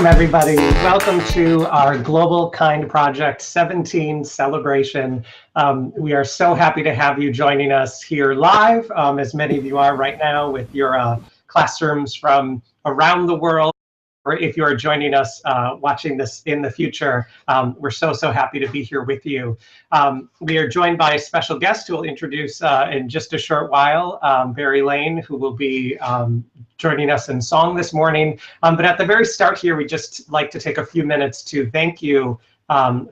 everybody. Welcome to our Global Kind Project 17 celebration. We are so happy to have you joining us here live, as many of you are right now with your classrooms from around the world. Or if you are joining us watching this in the future, we're so happy to be here with you. We are joined by a special guest who will introduce in just a short while, Barry Lane, who will be joining us in song this morning. But at the very start here, we just like to take a few minutes to thank you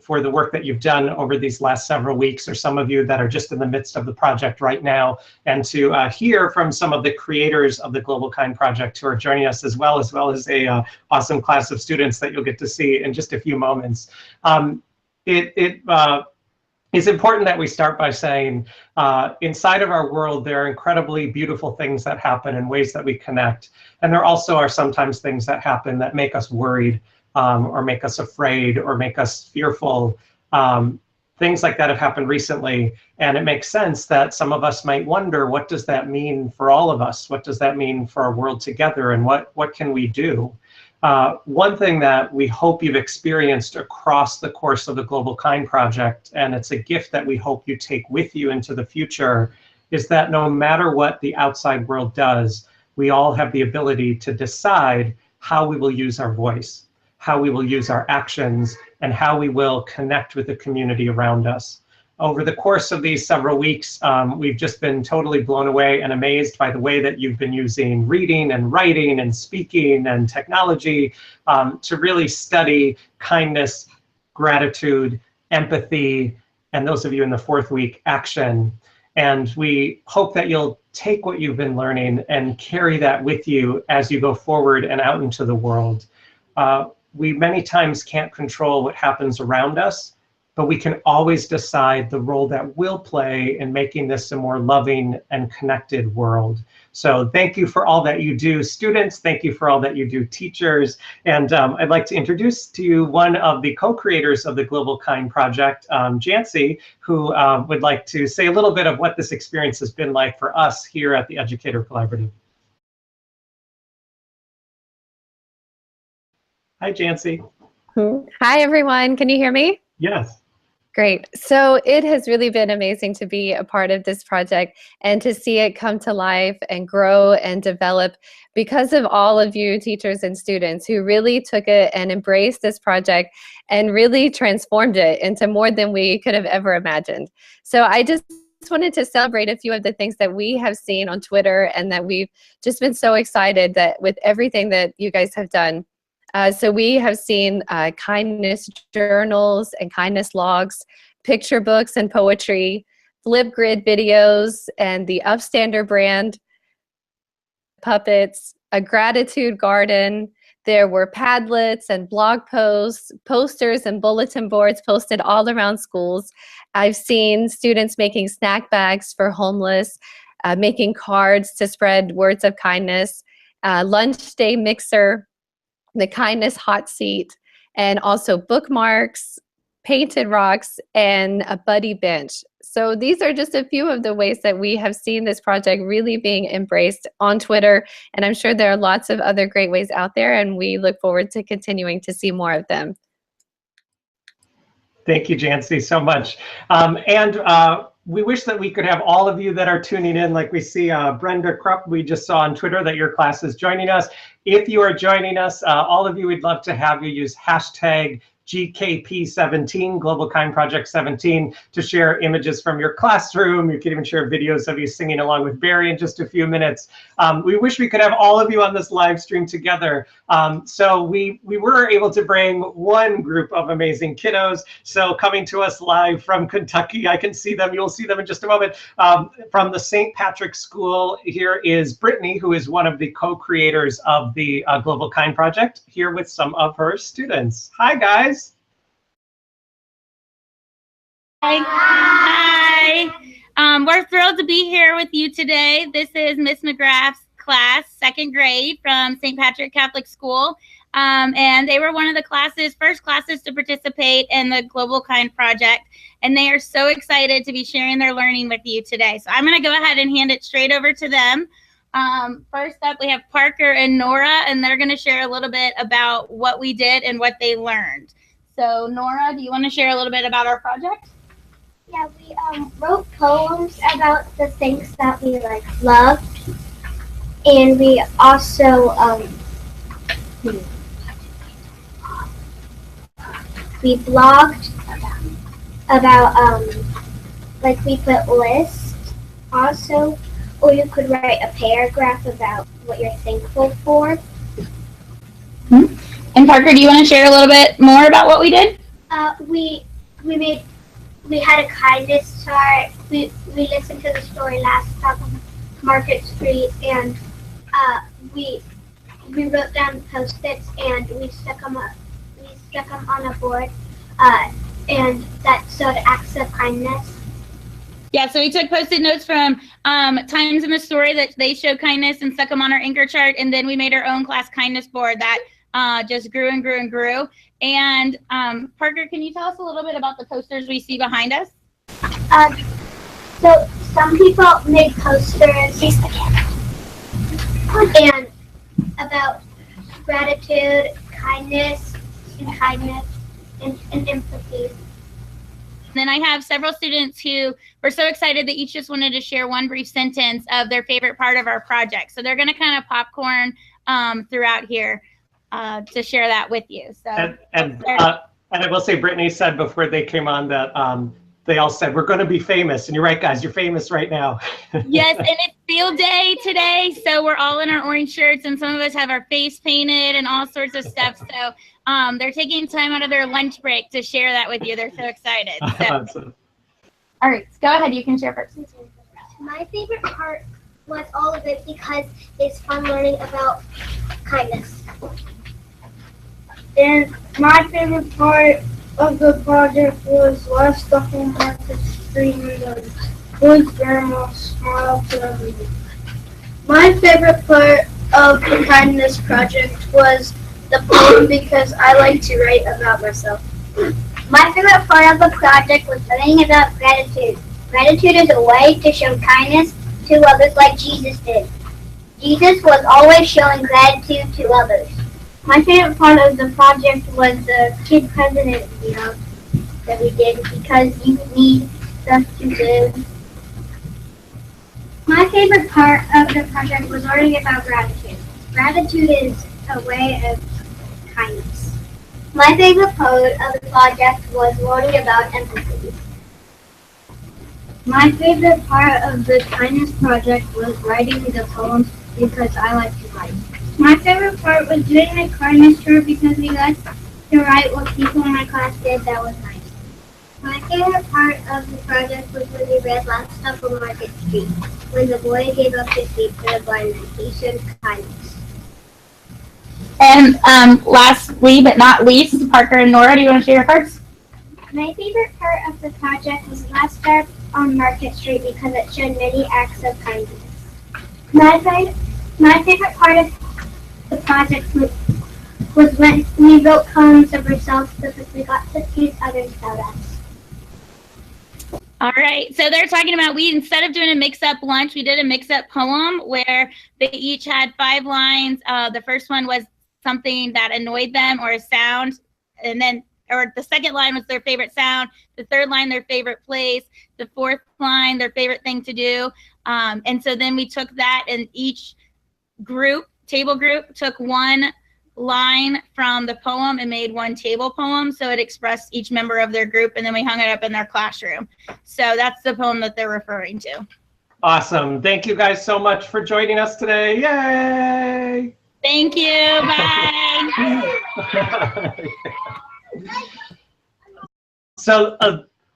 for the work that you've done over these last several weeks, or some of you that are just in the midst of the project right now, and to hear from some of the creators of the Global Kind Project who are joining us, as well as a awesome class of students that you'll get to see in just a few moments. It's important that we start by saying, inside of our world, there are incredibly beautiful things that happen in ways that we connect. And there also are sometimes things that happen that make us worried, or make us afraid, or make us fearful. Things like that have happened recently, and it makes sense that some of us might wonder, what does that mean for all of us? What does that mean for our world together, and what can we do? One thing that we hope you've experienced across the course of the Global Kind Project, and it's a gift that we hope you take with you into the future, is that no matter what the outside world does, we all have the ability to decide how we will use our voice, how we will use our actions, and how we will connect with the community around us. Over the course of these several weeks, we've just been totally blown away and amazed by the way that you've been using reading and writing and speaking and technology to really study kindness, gratitude, empathy, and those of you in the fourth week, action. And we hope that you'll take what you've been learning and carry that with you as you go forward and out into the world. We many times can't control what happens around us, but we can always decide the role that we'll play in making this a more loving and connected world. So thank you for all that you do, students. Thank you for all that you do, teachers. And I'd like to introduce to you one of the co-creators of the Global Kind Project, Jancy, who would like to say a little bit of what this experience has been like for us here at the Educator Collaborative. Hi, Jancy. Hi, everyone. Can you hear me? Yes. Great. So it has really been amazing to be a part of this project and to see it come to life and grow and develop because of all of you teachers and students who really took it and embraced this project and really transformed it into more than we could have ever imagined. So I just wanted to celebrate a few of the things that we have seen on Twitter and that we've just been so excited that with everything that you guys have done. So we have seen kindness journals and kindness logs, picture books and poetry, Flipgrid videos, and the Upstander brand puppets, a gratitude garden. There were Padlets and blog posts, posters and bulletin boards posted all around schools. I've seen students making snack bags for homeless, making cards to spread words of kindness, lunch day mixer, the kindness hot seat, and also bookmarks, painted rocks, and a buddy bench. So these are just a few of the ways that we have seen this project really being embraced on Twitter, and I'm sure there are lots of other great ways out there, and we look forward to continuing to see more of them. Thank you, Jancy, so much. We wish that we could have all of you that are tuning in, like we see Brenda Krupp, we just saw on Twitter that your class is joining us. If you are joining us, all of you, we'd love to have you use hashtag GKP17, Global Kind Project 17, to share images from your classroom. You can even share videos of you singing along with Barry in just a few minutes. We wish we could have all of you on this live stream together. So we were able to bring one group of amazing kiddos. So coming to us live from Kentucky, I can see them. You'll see them in just a moment. From the St. Patrick's School, here is Brittany, who is one of the co-creators of the Global Kind Project, here with some of her students. Hi, guys. Hi. We're thrilled to be here with you today. This is Miss McGrath's class, second grade from St. Patrick Catholic School. And they were one of the first classes to participate in the Global Kind Project. And they are so excited to be sharing their learning with you today. So I'm going to go ahead and hand it straight over to them. First up, we have Parker and Nora, and they're going to share a little bit about what we did and what they learned. So Nora, do you want to share a little bit about our project? Yeah, we wrote poems about the things that we loved, and we also we blogged about we put lists also, or you could write a paragraph about what you're thankful for. And Parker, do you want to share a little bit more about what we did? We had a kindness chart. We listened to the story last time on Market Street, and we wrote down Post-its and we stuck them on a board, and that showed acts of kindness. Yeah, so we took Post-it notes from times in the story that they showed kindness and stuck them on our anchor chart, and then we made our own class kindness board that just grew and grew and grew. And Parker, can you tell us a little bit about the posters we see behind us? So some people made posters and about gratitude, kindness, and empathy. Then I have several students who were so excited that each just wanted to share one brief sentence of their favorite part of our project. So they're going to kind of popcorn throughout here to share that with you. So and I will say, Brittany said before they came on that they all said, we're going to be famous. And you're right, guys, you're famous right now. Yes, and it's field day today. So we're all in our orange shirts, and some of us have our face painted and all sorts of stuff. So they're taking time out of their lunch break to share that with you. They're so excited. So. Awesome. All right, go ahead. You can share first. My favorite part was all of it because it's fun learning about kindness. And my favorite part of the project was last up on Market Street and the boys' grandma smiled to everyone. My favorite part of the kindness project was the poem because I like to write about myself. My favorite part of the project was learning about gratitude. Gratitude is a way to show kindness to others like Jesus did. Jesus was always showing gratitude to others. My favorite part of the project was the kid president that we did because you need stuff to live. My favorite part of the project was learning about gratitude. Gratitude is a way of kindness. My favorite part of the project was learning about empathy. My favorite part of the kindness project was writing the poems because I like to write. My favorite part was doing the kindness tour because we got to write what people in my class did that was nice. My favorite part of the project was when we read Last Stop on Market Street, when the boy gave up his seat for the blind man. He showed kindness. And lastly but not least, Parker and Nora, do you want to share your parts? My favorite part of the project was Last Stop on Market Street because it showed many acts of kindness. My favorite part of the project was when we wrote poems of ourselves because we got to teach others about us. All right, so they're talking about instead of doing a mix-up lunch, we did a mix-up poem where they each had 5 lines. The first one was something that annoyed them or a sound, and then the second line was their favorite sound, the third line their favorite place, the fourth line their favorite thing to do. And so then we took that, and each table group took one line from the poem and made one table poem, so it expressed each member of their group, and then we hung it up in their classroom. So that's the poem that they're referring to. Awesome. Thank you guys so much for joining us today. Yay! Thank you. Bye. So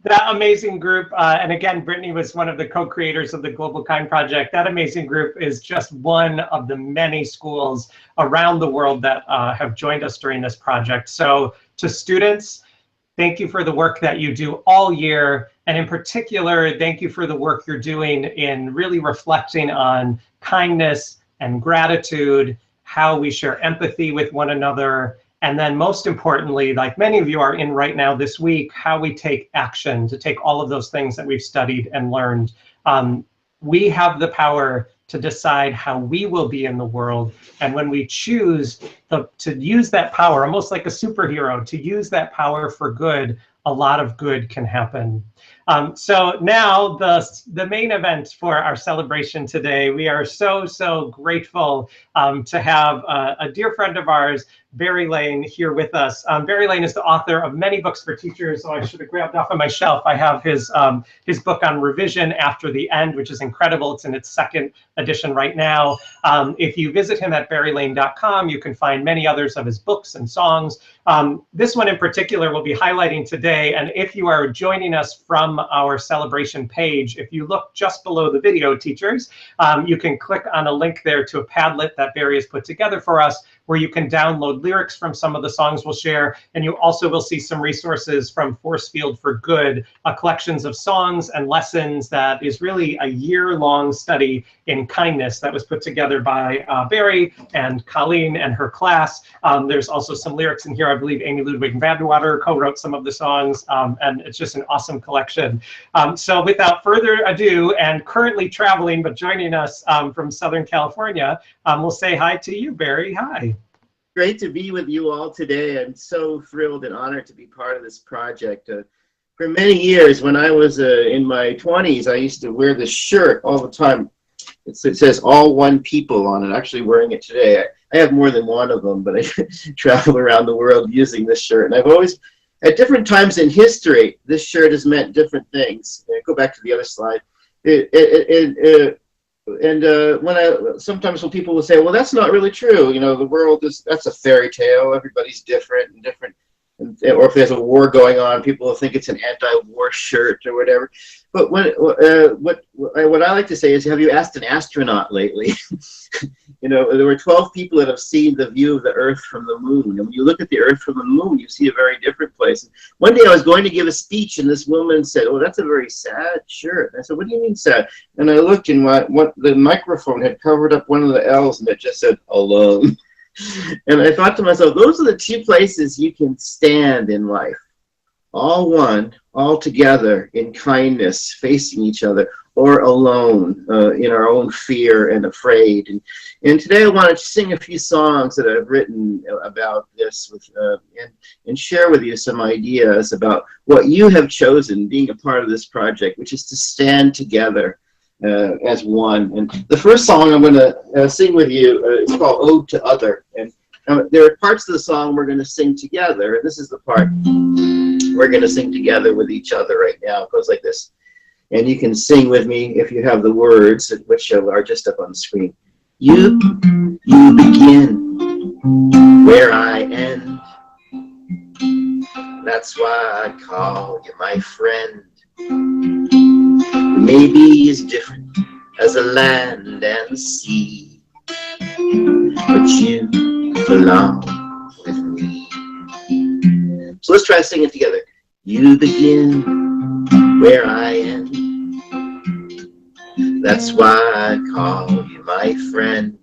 that amazing group, and again, Brittany was one of the co-creators of the Global Kind Project. That amazing group is just one of the many schools around the world that have joined us during this project. So to students, thank you for the work that you do all year. And in particular, thank you for the work you're doing in really reflecting on kindness and gratitude, how we share empathy with one another, and then most importantly, like many of you are in right now this week, how we take action to take all of those things that we've studied and learned. We have the power to decide how we will be in the world. And when we choose to use that power, almost like a superhero, to use that power for good, a lot of good can happen. So now the main event for our celebration today, we are so grateful to have a dear friend of ours, Barry Lane, here with us. Barry Lane is the author of many books for teachers. So I should have grabbed off of my shelf. I have his book on revision after the end, which is incredible. It's in its second edition right now. If you visit him at barrylane.com, you can find many others of his books and songs. This one in particular we'll be highlighting today. And if you are joining us from our celebration page, if you look just below the video, teachers, you can click on a link there to a Padlet that Barry has put together for us, where you can download lyrics from some of the songs we'll share. And you also will see some resources from Force Field for Good, collections of songs and lessons that is really a year-long study in kindness that was put together by Barry and Colleen and her class. There's also some lyrics in here. I believe Amy Ludwig Vandewater co-wrote some of the songs, and it's just an awesome collection. So without further ado, and currently traveling but joining us from Southern California, we'll say hi to you, Barry. Hi. Great to be with you all today. I'm so thrilled and honored to be part of this project. For many years, when I was in my 20s, I used to wear this shirt all the time. It says "All One People" on it. Actually wearing it today. I have more than one of them, but I travel around the world using this shirt. And I've always, at different times in history, this shirt has meant different things. Go back to the other slide. Sometimes when people will say, well, that's not really true, you know, the world is, that's a fairy tale, everybody's different, or if there's a war going on, people will think it's an anti-war shirt or whatever. But what I like to say is, have you asked an astronaut lately? You know, there were 12 people that have seen the view of the Earth from the moon. And when you look at the Earth from the moon, you see a very different place. One day I was going to give a speech, and this woman said, oh, that's a very sad shirt. And I said, what do you mean sad? And I looked, and the microphone had covered up one of the L's, and it just said, alone. And I thought to myself, those are the two places you can stand in life. All one, all together in kindness, facing each other, or alone in our own fear and afraid. And today I wanted to sing a few songs that I've written about this and share with you some ideas about what you have chosen being a part of this project, which is to stand together as one. And the first song I'm going to sing with you is called Ode to Other. And there are parts of the song we're going to sing together, and this is the part we're going to sing together with each other right now. It goes like this. And you can sing with me if you have the words, which are just up on the screen. You begin where I end. That's why I call you my friend. Maybe it's different as a land and sea, but you belong with me. So let's try to sing it together. You begin where I end. That's why I call you my friend.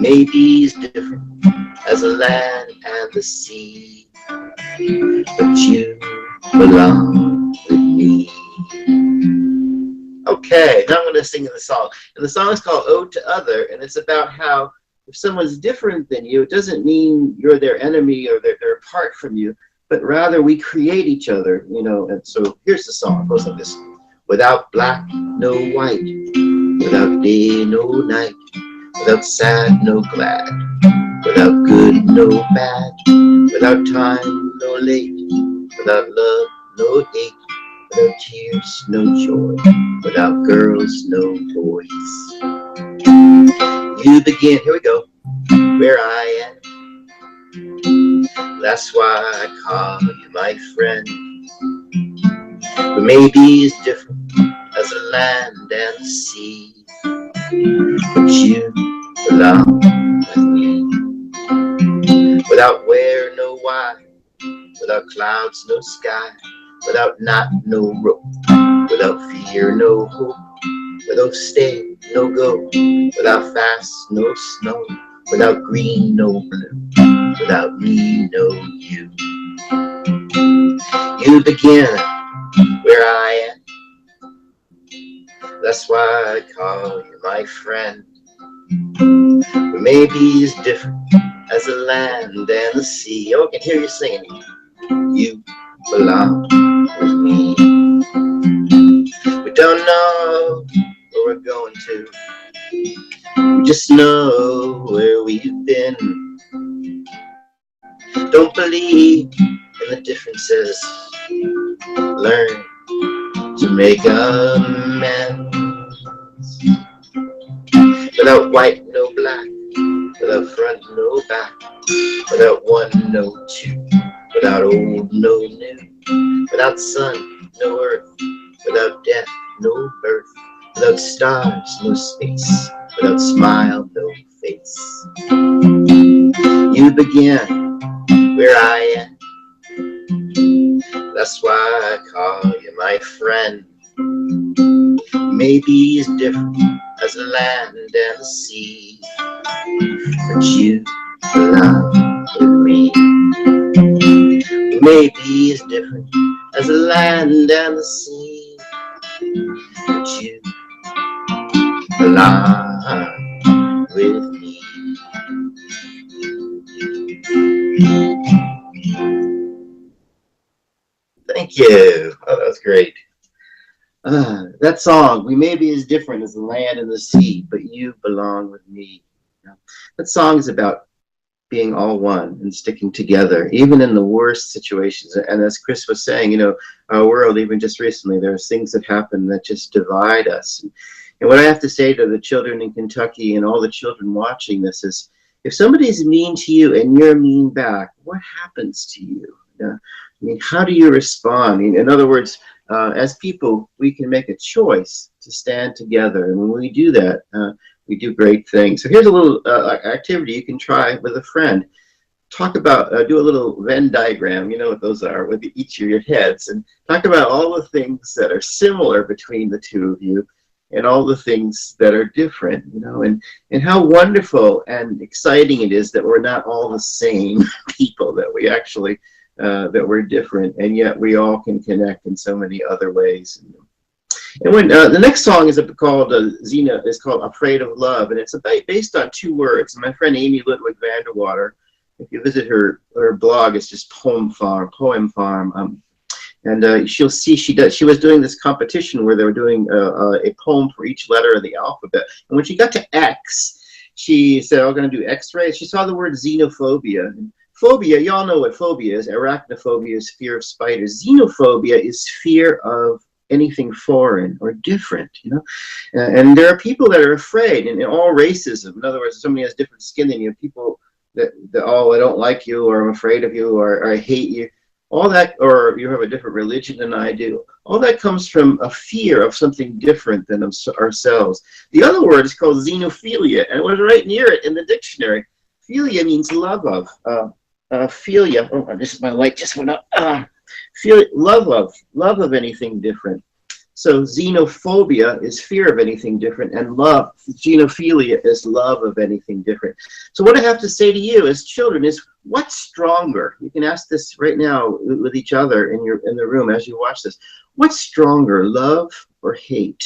Maybe it's different as the land and the sea, but you belong with me. Okay, now I'm going to sing the song. And the song is called Ode to Other, and it's about how if someone's different than you, it doesn't mean you're their enemy or they're apart from you, but rather we create each other, you know. And so here's the song. It goes like this. Without black, no white. Without day, no night. Without sad, no glad. Without good, no bad. Without time, no late. Without love, no hate. Without tears, no joy. Without girls, no boys. You begin, here we go, where I am. That's why I call you my friend. But maybe it's different as the land and the sea, but you belong with me. Without where, no why. Without clouds, no sky. Without knot, no rope. Without fear, no hope. Without stay, no go. Without fast, no snow. Without green, no blue. Without me, no you. You begin where I am. That's why I call you my friend. We may be as different as the land and the sea. Oh, I can hear you singing. You belong with me. We don't know where we're going to. We just know where we've been. Don't believe in the differences. Learn to make amends. Without white, no black. Without front, no back. Without one, no two. Without old, no new. Without sun, no earth. Without death, no birth. Without stars, no space. Without smile, no face. You begin where I end. That's why I call you my friend. Maybe as different as the land and the sea, but you belong with me. Maybe as different as the land and the sea, but you belong with me. Thank you. Oh, that was great. That song, we may be as different as the land and the sea, but you belong with me. That song is about being all one and sticking together, even in the worst situations. And as Chris was saying, you know, our world, even just recently, there's things that happen that just divide us. And what I have to say to the children in Kentucky and all the children watching this is, if somebody's mean to you and you're mean back, what happens to you? I mean, how do you respond? I mean, in other words, as people, we can make a choice to stand together. And when we do that, we do great things. So here's a little activity you can try with a friend. Talk about, do a little Venn diagram, you know what those are, with each of your heads. And talk about all the things that are similar between the two of you and all the things that are different, you know, and how wonderful and exciting it is that we're not all the same people, that we actually that we're different, and yet we all can connect in so many other ways. And when the next song is called Zena is called "Afraid of Love," and it's based on two words. My friend Amy Ludwig Vanderwater, if you visit her blog, it's just Poem Farm. And she'll see she was doing this competition where they were doing a poem for each letter of the alphabet. And when she got to X, she said, "I'm going to do X-ray." She saw the word xenophobia. And phobia, y'all know what phobia is. Arachnophobia is fear of spiders. Xenophobia is fear of anything foreign or different, you know. And there are people that are afraid, and in all racism. In other words, if somebody has different skin than you, people that oh, I don't like you, or I'm afraid of you, or I hate you. All that, or you have a different religion than I do. All that comes from a fear of something different than ourselves. The other word is called xenophilia, and it was right near it in the dictionary. Philia means love of. Philia, oh, my light just went up. Love of anything different. So xenophobia is fear of anything different, and xenophilia is love of anything different. So what I have to say to you as children is, what's stronger? You can ask this right now with each other in the room as you watch this. What's stronger, love or hate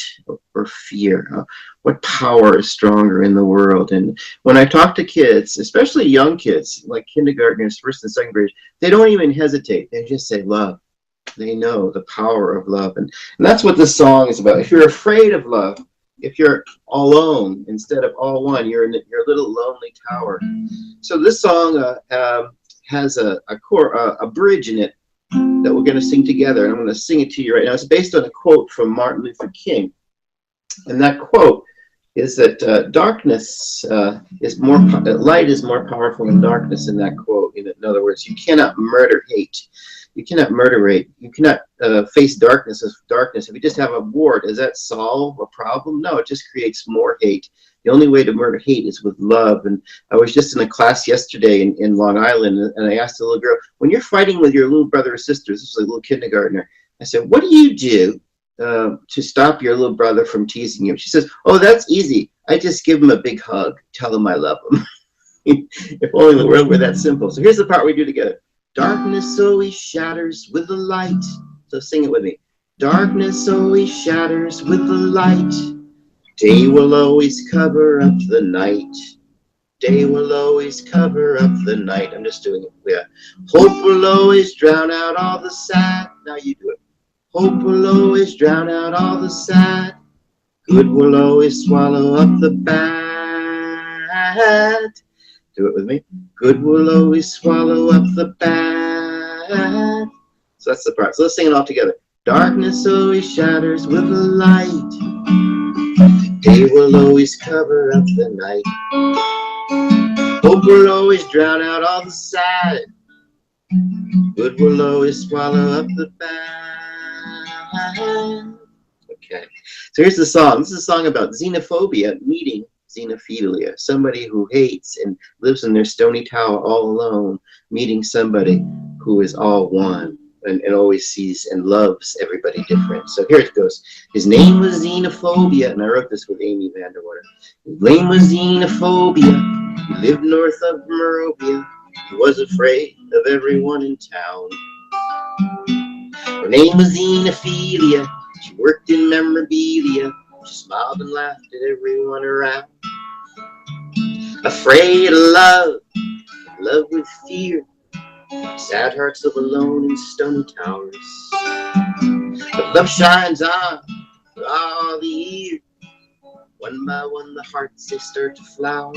or fear? What power is stronger in the world? And when I talk to kids, especially young kids, like kindergartners, first and second grade, they don't even hesitate. They just say love. They know the power of love. And that's what this song is about. If you're afraid of love, if you're alone instead of all one, you're in your little lonely tower. So this song has a bridge in it that we're going to sing together. And I'm going to sing it to you right now. It's based on a quote from Martin Luther King. And that quote is that light is more powerful than darkness in that quote. In other words, you cannot murder hate. You cannot murder hate. You cannot face darkness as darkness. If you just have a war, does that solve a problem? No, it just creates more hate. The only way to murder hate is with love. And I was just in a class yesterday in Long Island, and I asked a little girl, when you're fighting with your little brother or sisters, this was a little kindergartner, I said, what do you do to stop your little brother from teasing you? She says, oh, that's easy. I just give him a big hug, tell him I love him. If only the world were that simple. So here's the part we do together. Darkness always shatters with the light. So sing it with me. Darkness always shatters with the light. Day will always cover up the night. Day will always cover up the night. I'm just doing it. Yeah. Hope will always drown out all the sad. Now you do it. Hope will always drown out all the sad. Good will always swallow up the bad. Do it with me. Good will always swallow up the bad. So that's the part. So let's sing it all together. Darkness always shatters with the light. Day will always cover up the night. Hope will always drown out all the sad. Good will always swallow up the bad. Okay, so here's the song. This is a song about xenophobia meeting xenophilia. Somebody who hates and lives in their stony tower all alone, meeting somebody who is all one and always sees and loves everybody different. So here it goes. His name was Xenophobia, and I wrote this with Amy Vanderwater. His name was Xenophobia. He lived north of Morovia. He was afraid of everyone in town. Her name was Xenophilia. She worked in memorabilia. She smiled and laughed at everyone around. Afraid of love, love with fear. Sad hearts live alone in stony towers. But love shines on for all the years. One by one the hearts they start to flower.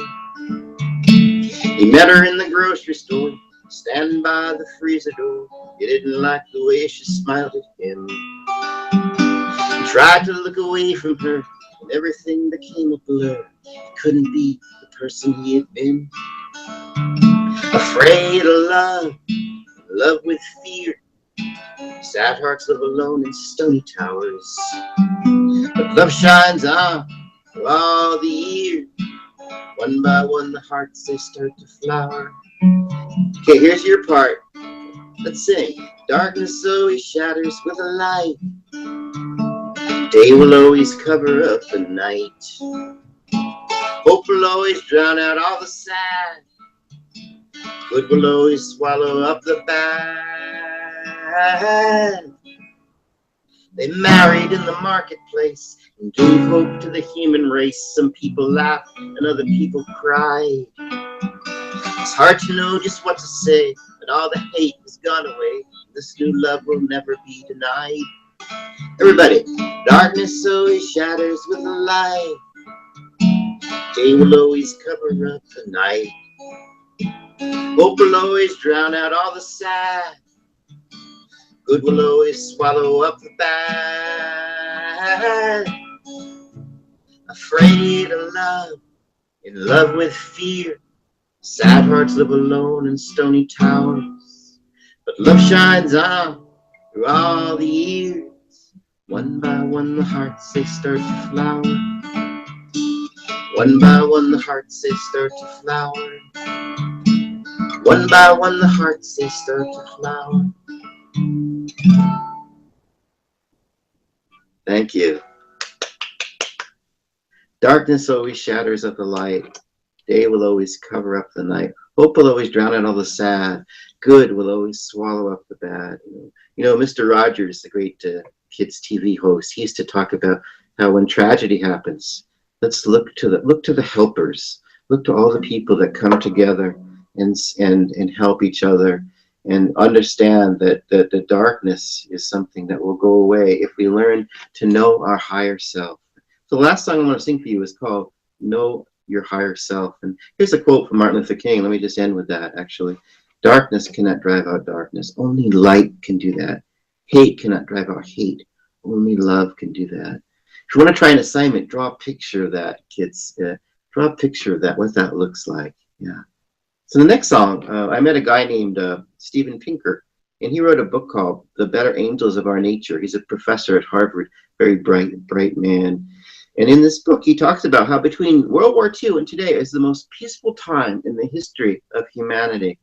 He met her in the grocery store, standing by the freezer door. He didn't like the way she smiled at him. He tried to look away from her, and everything became a blur. He couldn't be the person he had been. Afraid of love, love with fear. Sad hearts live alone in stony towers. But love shines on for all the years. One by one the hearts they start to flower. Okay, here's your part. Let's sing. Darkness always shatters with a light. Day will always cover up the night. Hope will always drown out all the sad. Good will always swallow up the bad. They married in the marketplace and gave hope to the human race. Some people laughed and other people cried. It's hard to know just what to say, but all the hate has gone away. This new love will never be denied. Everybody, darkness always shatters with a light. Day will always cover up the night. Hope will always drown out all the sad. Good will always swallow up the bad. Afraid of love, in love with fear. Sad hearts live alone in stony towers. But love shines on through all the years. One by one the hearts they start to flower. One by one the hearts they start to flower. One by one the hearts they start to flower. Thank you. Darkness always shatters at the light. Day will always cover up the night. Hope will always drown out all the sad. Good will always swallow up the bad. You know, Mr. Rogers, the great kids TV host, he used to talk about how when tragedy happens, let's look to the helpers. Look to all the people that come together and help each other, and understand that the darkness is something that will go away if we learn to know our higher self. So the last song I'm going to sing for you is called Know Your Higher Self. And here's a quote from Martin Luther King. Let me just end with that, actually. Darkness cannot drive out darkness. Only light can do that. Hate cannot drive out hate. Only love can do that. If you want to try an assignment, draw a picture of that, kids. Draw a picture of that, what that looks like. Yeah. So the next song, I met a guy named Steven Pinker, and he wrote a book called The Better Angels of Our Nature. He's a professor at Harvard, very bright man. And in this book, he talks about how between World War II and today is the most peaceful time in the history of humanity.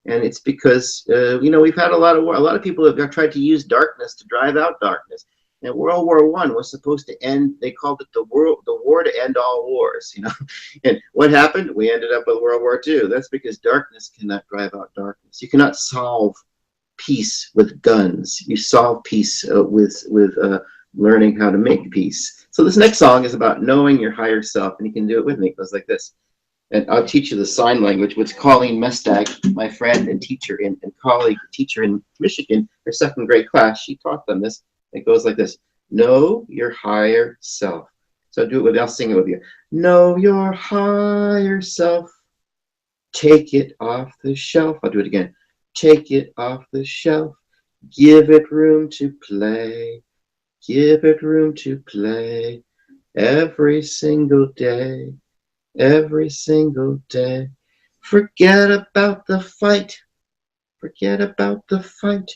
And it's because, we've had a lot of war. A lot of people have tried to use darkness to drive out darkness. And World War I was supposed to end, they called it the war to end all wars, And what happened? We ended up with World War II. That's because darkness cannot drive out darkness. You cannot solve peace with guns. You solve peace with learning how to make peace. So this next song is about knowing your higher self, and you can do it with me. It goes like this. And I'll teach you the sign language, which Colleen Mestag, my friend and teacher and colleague, teacher in Michigan, her second grade class, she taught them this. It goes like this. Know your higher self. So do it with, I'll sing it with you. Know your higher self. Take it off the shelf. I'll do it again. Take it off the shelf. Give it room to play. Give it room to play. Every single day. Every single day. Forget about the fight. Forget about the fight.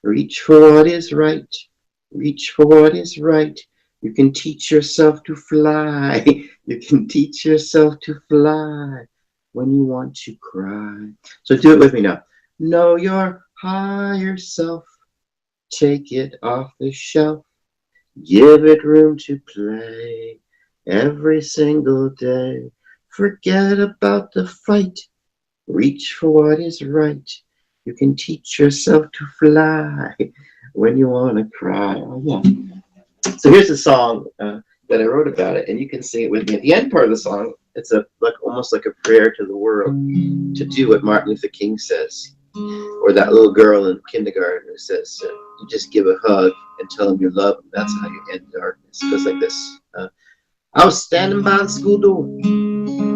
Reach for what is right. Reach for what is right. You can teach yourself to fly. You can teach yourself to fly when you want to cry. So do it with me now. Know your higher self. Take it off the shelf. Give it room to play every single day. Forget about the fight. Reach for what is right. You can teach yourself to fly when you want to cry. Oh, yeah. So here's a song that I wrote about it, and you can sing it with me. At the end part of the song, it's almost like a prayer to the world to do what Martin Luther King says, or that little girl in kindergarten who says, you just give a hug and tell them you love them. That's how you end darkness. It goes like this. I was standing by the school door,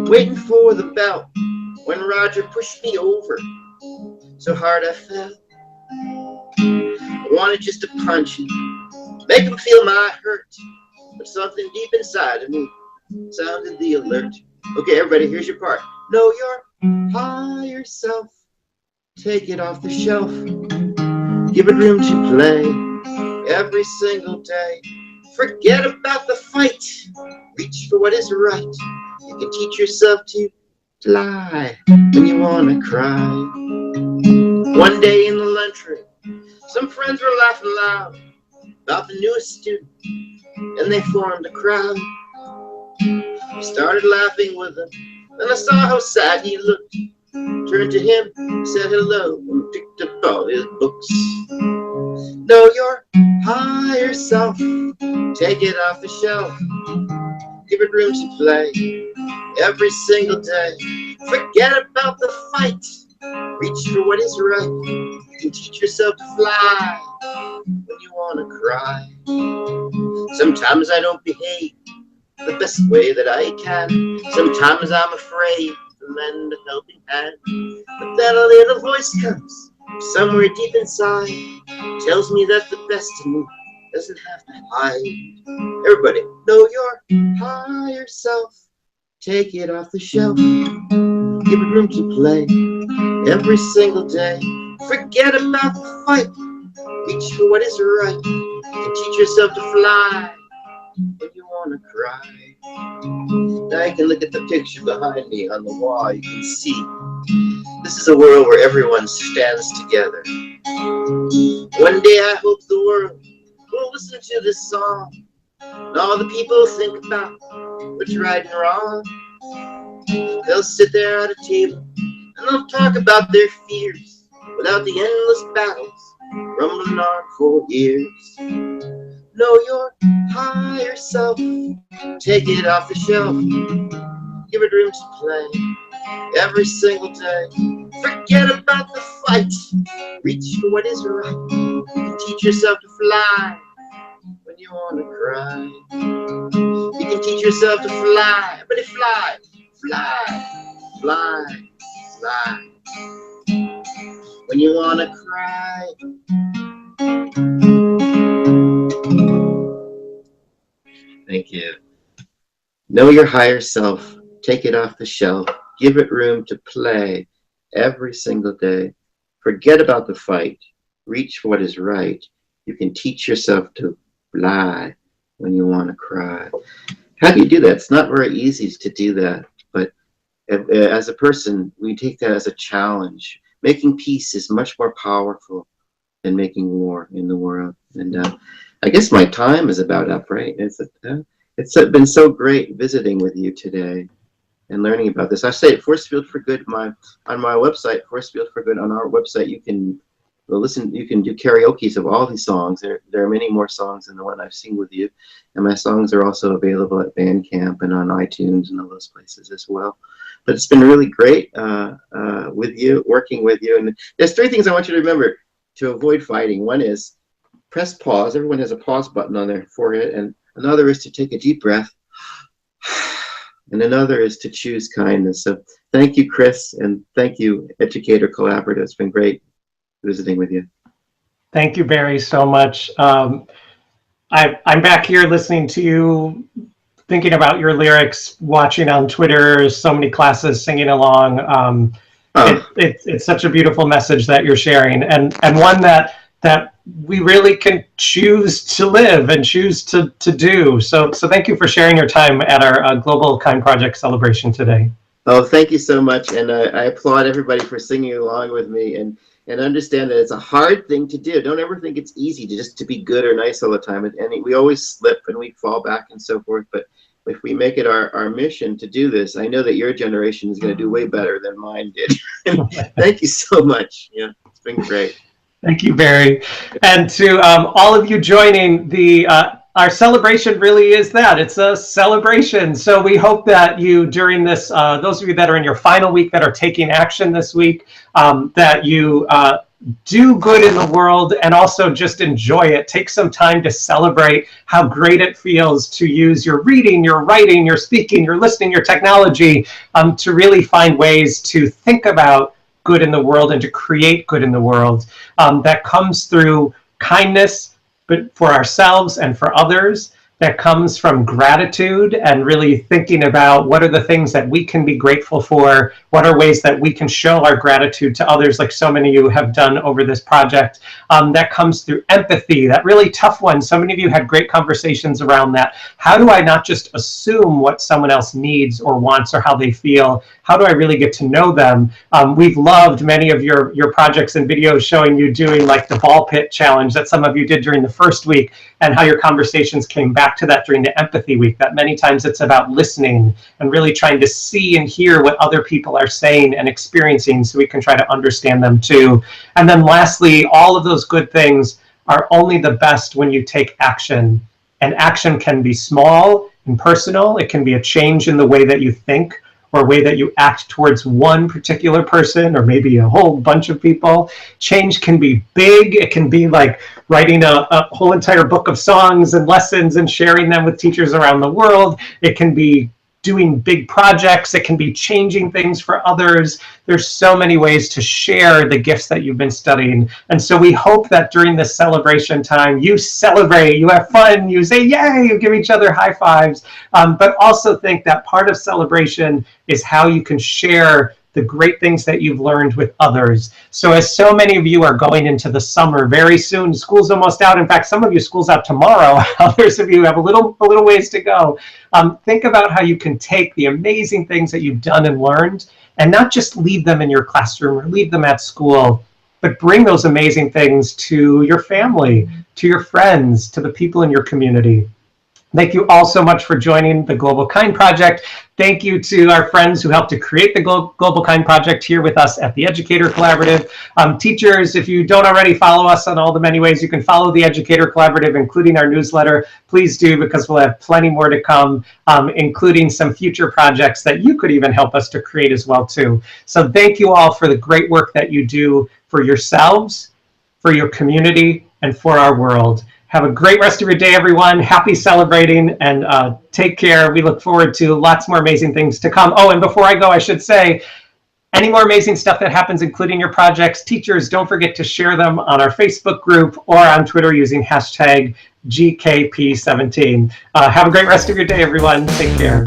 waiting for the bell, when Roger pushed me over. So hard I fell. I wanted just to punch him, make him feel my hurt, but something deep inside of me sounded the alert. Okay, everybody, here's your part. Know your higher self. Take it off the shelf. Give it room to play every single day. Forget about the fight. Reach for what is right. You can teach yourself to fly when you want to cry. One day in the lunchroom, some friends were laughing loud about the newest student, and they formed a crowd. I started laughing with him, and I saw how sad he looked. Turned to him, said hello, and picked up all his books. Know your higher self. Take it off the shelf. Give it room to play every single day. Forget about the fight. Reach for what is right. You can teach yourself to fly when you want to cry. Sometimes I don't behave the best way that I can. Sometimes I'm afraid to lend a helping hand. But then a little voice comes somewhere deep inside, tells me that the best in me doesn't have to hide. Everybody, know your higher self. Take it off the shelf. Give it room to play every single day. Forget about the fight. Reach for what is right. You can teach yourself to fly when you want to cry. Now you can look at the picture behind me on the wall. You can see this is a world where everyone stands together. One day I hope the world will listen to this song, and all the people think about what's right and wrong. They'll sit there at a table and they'll talk about their fears without the endless battles rumbling on for years. Know your higher self. Take it off the shelf. Give it room to play every single day. Forget about the fight. Reach for what is right. You can teach yourself to fly when you want to cry. You can teach yourself to fly. Everybody fly, fly, fly, fly. When you want to cry. Thank you. Know your higher self. Take it off the shelf. Give it room to play every single day. Forget about the fight. Reach for what is right. You can teach yourself to fly when you want to cry. How do you do that? It's not very easy to do that, but as a person, we take that as a challenge. Making peace is much more powerful than making war in the world. And I guess my time is about up, right? It's been so great visiting with you today and learning about this. I say Force Field for Good on my website, Force Field for Good on our website. You can listen. You can do karaoke's of all these songs. There are many more songs than the one I've seen with you, and my songs are also available at Bandcamp and on iTunes and all those places as well. But it's been really great with you, working with you. And there's 3 things I want you to remember to avoid fighting. One is press pause. Everyone has a pause button on their forehead, and another is to take a deep breath. And another is to choose kindness. So thank you, Chris, and thank you, Educator Collaborative. It's been great visiting with you. Thank you, Barry, so much. I'm back here listening to you, thinking about your lyrics, watching on Twitter, so many classes singing along. It's such a beautiful message that you're sharing, and one that we really can choose to live and choose to do. So thank you for sharing your time at our Global Kind Project celebration today. Oh, thank you so much. And I applaud everybody for singing along with me, and understand that it's a hard thing to do. Don't ever think it's easy to be good or nice all the time. And we always slip and we fall back and so forth. But if we make it our mission to do this, I know that your generation is going to do way better than mine did. Thank you so much. Yeah, it's been great. Thank you, Barry. And to all of you joining, our celebration really is that. It's a celebration. So we hope that you, during this, those of you that are in your final week that are taking action this week, that you do good in the world and also just enjoy it. Take some time to celebrate how great it feels to use your reading, your writing, your speaking, your listening, your technology, to really find ways to think about good in the world and to create good in the world. That comes through kindness, but for ourselves and for others. That comes from gratitude and really thinking about what are the things that we can be grateful for, what are ways that we can show our gratitude to others, like so many of you have done over this project. That comes through empathy, that really tough one. So many of you had great conversations around that. How do I not just assume what someone else needs or wants or how they feel? How do I really get to know them? We've loved many of your projects and videos showing you doing like the ball pit challenge that some of you did during the first week, and how your conversations came back to that during the empathy week, that many times it's about listening and really trying to see and hear what other people are saying and experiencing so we can try to understand them too. And then lastly, all of those good things are only the best when you take action. And action can be small and personal. It can be a change in the way that you think or a way that you act towards one particular person or maybe a whole bunch of people. Change can be big. It can be like writing a whole entire book of songs and lessons and sharing them with teachers around the world. It can be doing big projects. It can be changing things for others. There's so many ways to share the gifts that you've been studying. And so we hope that during this celebration time, you celebrate, you have fun, you say, yay, you give each other high fives, but also think that part of celebration is how you can share the great things that you've learned with others. So as so many of you are going into the summer very soon, school's almost out. In fact, some of you, school's out tomorrow. Others of you have a little ways to go. Think about how you can take the amazing things that you've done and learned and not just leave them in your classroom or leave them at school, but bring those amazing things to your family, to your friends, to the people in your community. Thank you all so much for joining the Global Kind Project. Thank you to our friends who helped to create the Global Kind Project here with us at the Educator Collaborative. Teachers, if you don't already follow us on all the many ways you can follow the Educator Collaborative, including our newsletter, please do, because we'll have plenty more to come, including some future projects that you could even help us to create as well too. So thank you all for the great work that you do for yourselves, for your community, and for our world. Have a great rest of your day, everyone. Happy celebrating, and take care. We look forward to lots more amazing things to come. Oh, and before I go, I should say, any more amazing stuff that happens, including your projects, teachers, don't forget to share them on our Facebook group or on Twitter using hashtag GKP17. Have a great rest of your day, everyone. Take care.